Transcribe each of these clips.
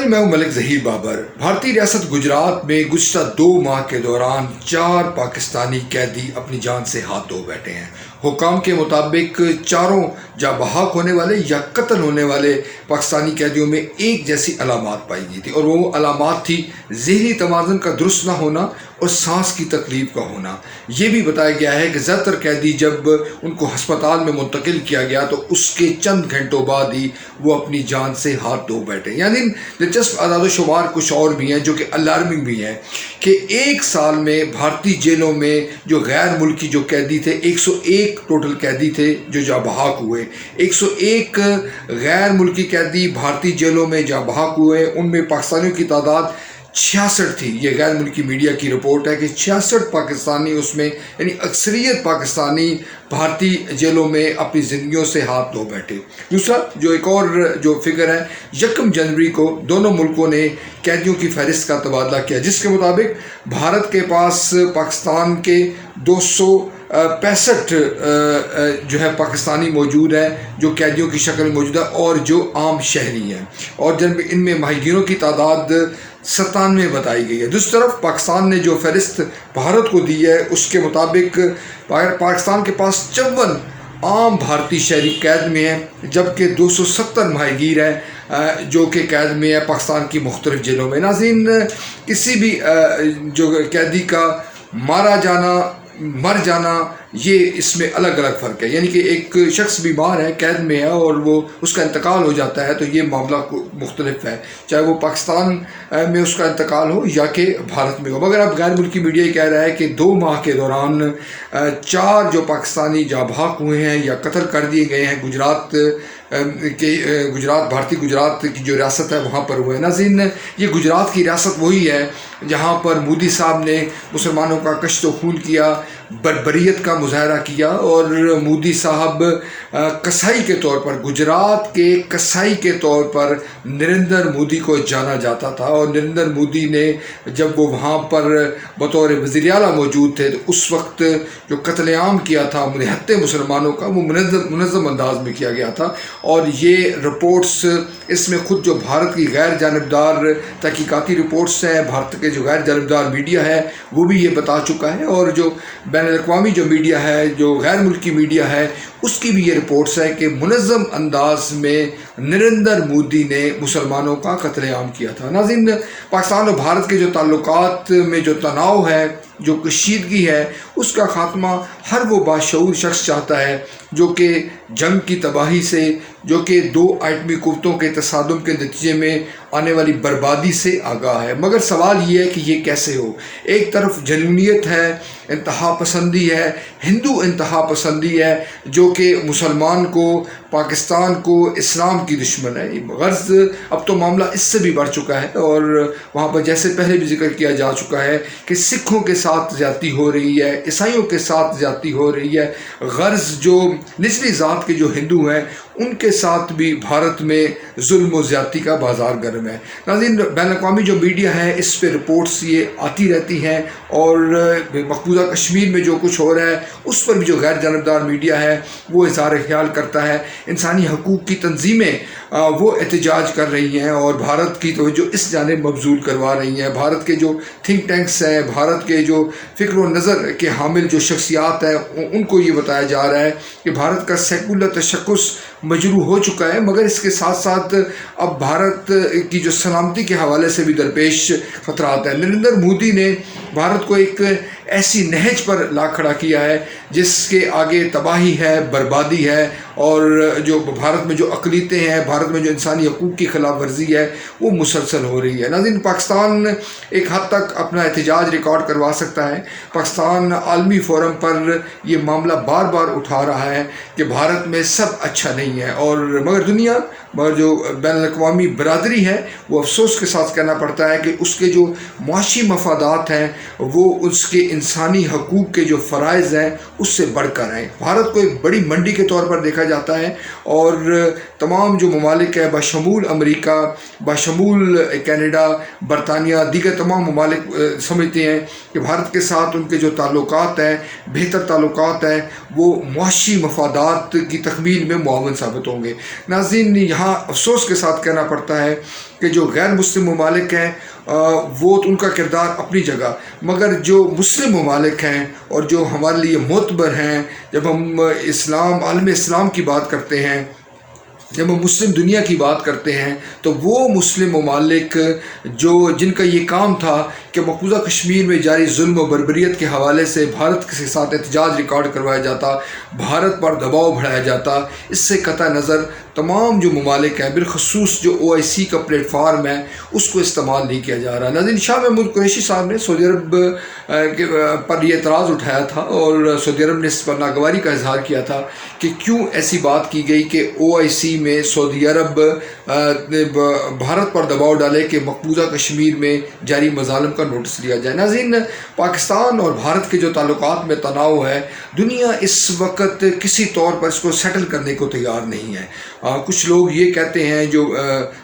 ناظرین، میں ہوں ملک ظہیر بابر۔ بھارتی ریاست گجرات میں گزشتہ 2 ماہ کے دوران 4 پاکستانی قیدی اپنی جان سے ہاتھ دھو بیٹھے ہیں۔ حکام کے مطابق چاروں جاں بحق ہونے والے یا قتل ہونے والے پاکستانی قیدیوں میں ایک جیسی علامات پائی گئی تھی، اور وہ علامات تھی ذہنی توازن کا درست نہ ہونا اور سانس کی تکلیف کا ہونا۔ یہ بھی بتایا گیا ہے کہ زیادہ تر قیدی جب ان کو ہسپتال میں منتقل کیا گیا تو اس کے چند گھنٹوں بعد ہی وہ اپنی جان سے ہاتھ دھو بیٹھے۔ یعنی دلچسپ اعداد و شمار کچھ اور بھی ہیں جو کہ الارمنگ بھی ہیں کہ 1 سال میں بھارتی جیلوں میں جو غیر ملکی جو قیدی تھے، 101 ٹوٹل قیدی تھے جو جاں بحق ہوئے۔ 101 غیر ملکی قیدی بھارتی جیلوں میں جاں بحق ہوئے، ان میں پاکستانیوں کی تعداد 66 تھی۔ یہ غیر ملکی میڈیا کی رپورٹ ہے کہ 66 پاکستانی اس میں، یعنی اکثریت پاکستانی بھارتی جیلوں میں اپنی زندگیوں سے ہاتھ دھو بیٹھے۔ دوسرا جو ایک اور جو فگر ہے، 1 جنوری کو دونوں ملکوں نے قیدیوں کی فہرست کا تبادلہ کیا، جس کے مطابق بھارت کے پاس پاکستان کے 265 جو ہے پاکستانی موجود ہیں جو قیدیوں کی شکل موجود ہے، اور جو عام شہری ہیں، اور جب ان میں ماہی گیروں کی تعداد 97 بتائی گئی ہے۔ دوسری طرف پاکستان نے جو فہرست بھارت کو دی ہے، اس کے مطابق پاکستان کے پاس 54 عام بھارتی شہری قید میں ہیں، جبکہ 270 ماہی گیر ہیں جو کہ قید میں ہے پاکستان کی مختلف جیلوں میں۔ ناظرین، کسی بھی جو قیدی کا مارا جانا، مر جانا، یہ اس میں الگ الگ فرق ہے۔ یعنی کہ ایک شخص بیمار ہے، قید میں ہے، اور وہ اس کا انتقال ہو جاتا ہے تو یہ معاملہ مختلف ہے، چاہے وہ پاکستان میں اس کا انتقال ہو یا کہ بھارت میں ہو۔ مگر اب غیر ملکی میڈیا یہ کہہ رہا ہے کہ 2 ماہ کے دوران 4 جو پاکستانی جاں بحق ہوئے ہیں یا قتل کر دیے گئے ہیں بھارتی گجرات کی جو ریاست ہے وہاں پر ہوئے۔ ناظرین، یہ گجرات کی ریاست وہی ہے جہاں پر مودی صاحب نے مسلمانوں کا کشت و خون کیا، بربریت کا مظاہرہ کیا، اور مودی صاحب کسائی کے طور پر، گجرات کے کسائی کے طور پر نریندر مودی کو جانا جاتا تھا، اور نریندر مودی نے جب وہ وہاں پر بطور وزیر اعلیٰ موجود تھے تو اس وقت جو قتل عام کیا تھا نہتے مسلمانوں کا، وہ منظم انداز میں کیا گیا تھا۔ اور یہ رپورٹس، اس میں خود جو بھارت کی غیر جانبدار تحقیقاتی رپورٹس ہیں، بھارت کے جو غیر جانبدار میڈیا ہے وہ بھی یہ بتا چکا ہے، اور جو بین الاقوامی جو میڈیا ہے، جو غیر ملکی میڈیا ہے، اس کی بھی یہ رپورٹس ہے کہ منظم انداز میں نریندر مودی نے مسلمانوں کا قتل عام کیا تھا۔ ناظرین، پاکستان اور بھارت کے جو تعلقات میں جو تناؤ ہے، جو کشیدگی ہے، اس کا خاتمہ ہر وہ باشعور شخص چاہتا ہے جو کہ جنگ کی تباہی سے، جو کہ 2 ایٹمی قوتوں کے تصادم کے نتیجے میں آنے والی بربادی سے آگاہ ہے۔ مگر سوال یہ ہے کہ یہ کیسے ہو؟ ایک طرف جنونیت ہے، انتہا پسندی ہے، ہندو انتہا پسندی ہے جو کہ مسلمان کو، پاکستان کو، اسلام کی دشمن ہے۔ غرض اب تو معاملہ اس سے بھی بڑھ چکا ہے، اور وہاں پر جیسے پہلے بھی ذکر کیا جا چکا ہے کہ سکھوں کے ساتھ زیادتی ہو رہی ہے، عیسائیوں کے ساتھ زیادتی ہو رہی ہے۔ غرض جو نچلی ذات کے جو ہندو ہیں ان کے ساتھ بھی بھارت میں ظلم و زیادتی کا بازار گرم ہے۔ ناظرین، بین الاقوامی جو میڈیا ہے اس پہ رپورٹس یہ آتی رہتی ہیں، اور مقبوضہ کشمیر میں جو کچھ ہو رہا ہے اس پر بھی جو غیر جانبدار میڈیا ہے وہ اظہار خیال کرتا ہے۔ انسانی حقوق کی تنظیمیں وہ احتجاج کر رہی ہیں اور بھارت کی توجہ اس جانب مبذول کروا رہی ہیں۔ بھارت کے جو تھنک ٹینکس ہیں، بھارت کے جو فکر و نظر کے حامل جو شخصیات ہیں، ان کو یہ بتایا جا رہا ہے کہ بھارت کا سیکولر تشخص مجروح ہو چکا ہے، مگر اس کے ساتھ ساتھ اب بھارت کی جو سلامتی کے حوالے سے بھی درپیش خطرات ہیں۔ نریندر مودی نے بھارت کو ایک ایسی نہج پر لا کھڑا کیا ہے جس کے آگے تباہی ہے، بربادی ہے، اور جو بھارت میں جو اقلیتیں ہیں، بھارت میں جو انسانی حقوق کی خلاف ورزی ہے وہ مسلسل ہو رہی ہے۔ ناظرین، پاکستان ایک حد تک اپنا احتجاج ریکارڈ کروا سکتا ہے۔ پاکستان عالمی فورم پر یہ معاملہ بار بار اٹھا رہا ہے کہ بھارت میں سب اچھا نہیں ہے، اور مگر جو بین الاقوامی برادری ہے وہ افسوس کے ساتھ کہنا پڑتا ہے کہ اس کے جو معاشی مفادات ہیں وہ اس کے انسانی حقوق کے جو فرائض ہیں اس سے بڑھ کر ہیں۔ بھارت کو ایک بڑی منڈی کے طور پر دیکھا دیکھا جاتا ہے، اور تمام جو ممالک ہیں بشمول امریکہ، بشمول کینیڈا، برطانیہ، دیگر تمام ممالک سمجھتے ہیں کہ بھارت کے ساتھ ان کے جو تعلقات ہیں، بہتر تعلقات ہیں، وہ معاشی مفادات کی تکمیل میں معاون ثابت ہوں گے۔ ناظرین، یہاں افسوس کے ساتھ کہنا پڑتا ہے کہ جو غیر مسلم ممالک ہیں وہ تو ان کا کردار اپنی جگہ، مگر جو مسلم ممالک ہیں اور جو ہمارے لیے معتبر ہیں، جب ہم عالم اسلام کی بات کرتے ہیں، جب ہم مسلم دنیا کی بات کرتے ہیں، تو وہ مسلم ممالک جن کا یہ کام تھا کہ مقبوضہ کشمیر میں جاری ظلم و بربریت کے حوالے سے بھارت کے ساتھ احتجاج ریکارڈ کروایا جاتا، بھارت پر دباؤ بڑھایا جاتا، اس سے قطع نظر تمام جو ممالک ہیں، بالخصوص جو OIC کا پلیٹ فارم ہے، اس کو استعمال نہیں کیا جا رہا۔ ناظرین، شاہ محمود قریشی صاحب نے سعودی عرب پر یہ اعتراض اٹھایا تھا، اور سعودی عرب نے اس پر ناگواری کا اظہار کیا تھا کہ کیوں ایسی بات کی گئی کہ OIC میں سعودی عرب بھارت پر دباؤ ڈالے کہ مقبوضہ کشمیر میں جاری مظالم کا نوٹس لیا جائے۔ ناظرین، پاکستان اور بھارت کے جو تعلقات میں تناؤ ہے، دنیا اس وقت کسی طور پر اس کو سیٹل کرنے کو تیار نہیں ہے۔ کچھ لوگ یہ کہتے ہیں، جو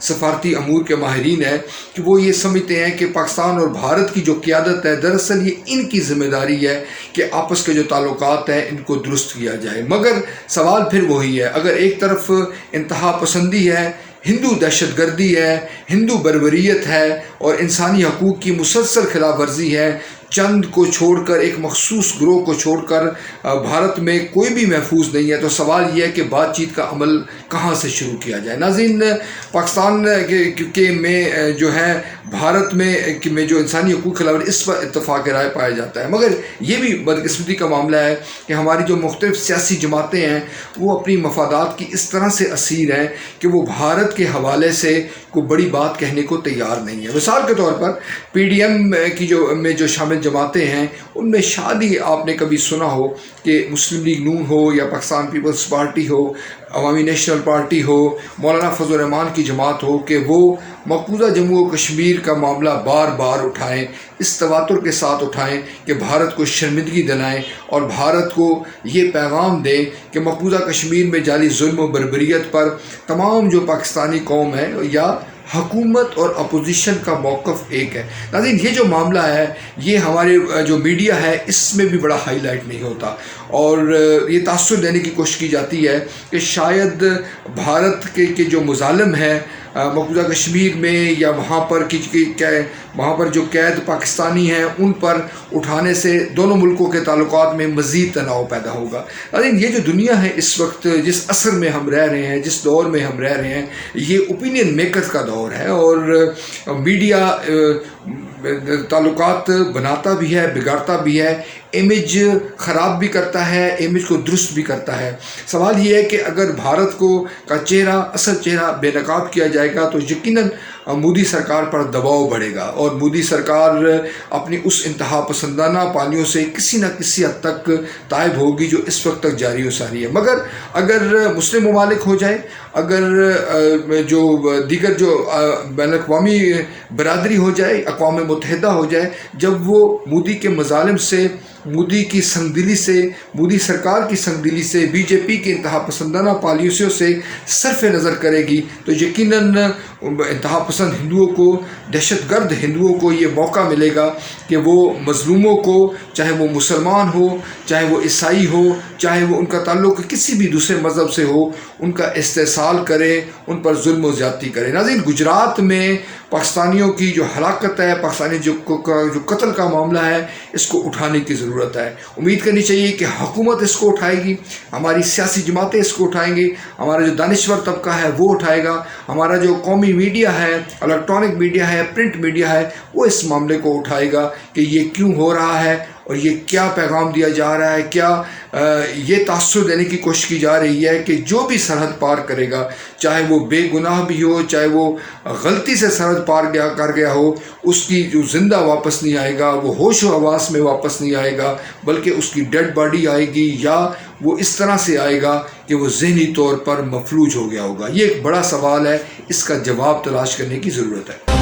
سفارتی امور کے ماہرین ہیں، کہ وہ یہ سمجھتے ہیں کہ پاکستان اور بھارت کی جو قیادت ہے، دراصل یہ ان کی ذمہ داری ہے کہ آپس کے جو تعلقات ہیں ان کو درست کیا جائے۔ مگر سوال پھر وہی ہے، اگر ایک طرف انتہا پسندی ہے، ہندو دہشت گردی ہے، ہندو بربریت ہے، اور انسانی حقوق کی مسلسل خلاف ورزی ہے، چند کو چھوڑ کر، ایک مخصوص گروہ کو چھوڑ کر بھارت میں کوئی بھی محفوظ نہیں ہے، تو سوال یہ ہے کہ بات چیت کا عمل کہاں سے شروع کیا جائے۔ ناظرین، پاکستان کے میں جو ہے بھارت میں جو انسانی حقوق خلاف اس پر اتفاق رائے پایا جاتا ہے، مگر یہ بھی بدقسمتی کا معاملہ ہے کہ ہماری جو مختلف سیاسی جماعتیں ہیں وہ اپنی مفادات کی اس طرح سے اسیر ہیں کہ وہ بھارت کے حوالے سے کوئی بڑی بات کہنے کو تیار نہیں ہے۔ مثال کے طور پر PDM کی جو شامل جماعتیں ہیں، ان میں شاید ہی آپ نے کبھی سنا ہو کہ مسلم لیگ نون ہو، یا پاکستان پیپلز پارٹی ہو، عوامی نیشنل پارٹی ہو، مولانا فضل الرحمان کی جماعت ہو، کہ وہ مقبوضہ جموں و کشمیر کا معاملہ بار بار اٹھائیں، اس تواتر کے ساتھ اٹھائیں کہ بھارت کو شرمندگی دلائیں اور بھارت کو یہ پیغام دیں کہ مقبوضہ کشمیر میں جاری ظلم و بربریت پر تمام جو پاکستانی قوم ہے یا حکومت اور اپوزیشن کا موقف ایک ہے۔ ناظرین، یہ جو معاملہ ہے، یہ ہمارے جو میڈیا ہے اس میں بھی بڑا ہائی لائٹ نہیں ہوتا، اور یہ تاثر دینے کی کوشش کی جاتی ہے کہ شاید بھارت کے جو مظالم ہیں مقبوضہ کشمیر میں، یا وہاں پر جو قید پاکستانی ہیں ان پر اٹھانے سے دونوں ملکوں کے تعلقات میں مزید تناؤ پیدا ہوگا۔ لیکن یہ جو دنیا ہے اس وقت، جس عصر میں ہم رہ رہے ہیں، جس دور میں ہم رہ رہے ہیں، یہ اوپینین میکر کا دور ہے، اور میڈیا تعلقات بناتا بھی ہے، بگاڑتا بھی ہے، امیج خراب بھی کرتا ہے، امیج کو درست بھی کرتا ہے۔ سوال یہ ہے کہ اگر بھارت کا اصل چہرہ بے نقاب کیا جائے گا تو یقیناً مودی سرکار پر دباؤ بڑھے گا، اور مودی سرکار اپنی اس انتہا پسندانہ پالیوں سے کسی نہ کسی حد تک تائب ہوگی جو اس وقت تک جاری و ساری ہے۔ مگر اگر مسلم ممالک ہو جائے، اگر جو دیگر جو بین الاقوامی برادری ہو جائے، اقوام متحدہ ہو جائے، جب وہ مودی کے مظالم سے، مودی کی سنگدلی سے، مودی سرکار کی سنگدلی سے، BJP کی انتہا پسندانہ پالیسیوں سے صرف نظر کرے گی، تو یقیناً انتہا پسند ہندوؤں کو، دہشت گرد ہندوؤں کو یہ موقع ملے گا کہ وہ مظلوموں کو، چاہے وہ مسلمان ہو، چاہے وہ عیسائی ہو، چاہے وہ ان کا تعلق کسی بھی دوسرے مذہب سے ہو، ان کا استحصال کرے، ان پر ظلم و زیادتی کرے۔ ناظرین، گجرات میں پاکستانیوں کی جو ہلاکت ہے، پاکستانی جو قتل کا معاملہ ہے، اس کو اٹھانے کی ضرورت ہے۔ امید کرنی چاہیے کہ حکومت اس کو اٹھائے گی، ہماری سیاسی جماعتیں اس کو اٹھائیں گی، ہمارا جو دانشور طبقہ ہے وہ اٹھائے گا، ہمارا جو قومی میڈیا ہے، الیکٹرانک میڈیا ہے، پرنٹ میڈیا ہے، وہ اس معاملے کو اٹھائے گا کہ یہ کیوں ہو رہا ہے اور یہ کیا پیغام دیا جا رہا ہے، کیا یہ تاثر دینے کی کوشش کی جا رہی ہے کہ جو بھی سرحد پار کرے گا، چاہے وہ بے گناہ بھی ہو، چاہے وہ غلطی سے سرحد پار کر گیا ہو، اس کی جو زندہ واپس نہیں آئے گا، وہ ہوش و حواس میں واپس نہیں آئے گا، بلکہ اس کی ڈیڈ باڈی آئے گی، یا وہ اس طرح سے آئے گا کہ وہ ذہنی طور پر مفلوج ہو گیا ہوگا۔ یہ ایک بڑا سوال ہے، اس کا جواب تلاش کرنے کی ضرورت ہے۔